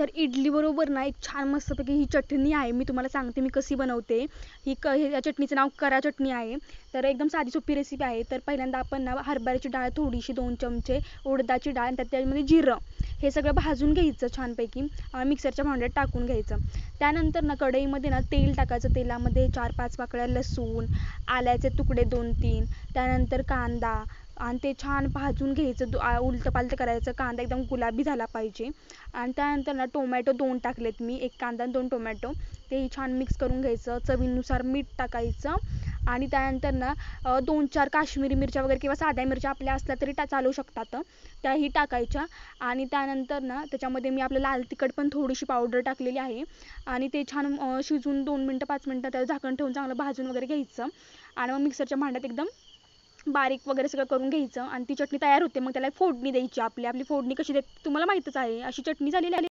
तर इडली बरोबर ना एक छान मस्तपैकी ही चटणी आहे, मी तुम्हाला सांगते मी कशी बनवते. या चटणीचं नाव करा चटणी आहे. तर एकदम साधी सोपी रेसिपी आहे. तर पहिल्यांदा आपण ना हरभऱ्याची डाळ थोडीशी 2 चमचे, उडदाची डाळ आणि त्यामध्ये जिरं हे सगळं भाजून घ्यायचं छानपैकी, मिक्सरच्या भांड्यात टाकून घ्यायचं. त्यानंतर ना कढईमध्ये ना तेल टाकायचं. तेलामध्ये 4-5 पाकळ्या लसूण, आल्याचे तुकडे 2-3, त्यानंतर कांदा आणि ते छान भाजून घ्यायचं. उलटंपालटं करायचं. कांदा एकदम गुलाबी झाला पाहिजे. आणि त्यानंतर ना टोमॅटो 2 टाकलेत मी, 1 कांदा आणि 2 टोमॅटो. तेही छान मिक्स करून घ्यायचं. चवीनुसार मीठ टाकायचं. आणि त्यानंतर ना 2-4 काश्मीरी मिरच्या वगैरे किंवा साध्या मिरच्या आपल्या असल्या तरी चालू शकतात, त्याही टाकायच्या. आणि त्यानंतर ना त्याच्यामध्ये मी आपलं लाल तिखट पण थोडीशी पावडर टाकलेली आहे. आणि ते छान शिजून 2 मिनटं 5 मिनटं त्याला झाकण ठेवून चांगलं भाजून वगैरे घ्यायचं. आणि मग मिक्सरच्या भांड्यात एकदम बारीक वगैरे सगळं करून घ्यायचं आणि ती चटणी तयार होते. मग त्याला फोडणी द्यायची. आपली आपली फोडणी कशी देते तुम्हाला माहीतच आहे. अशी चटणी झालेली आहे.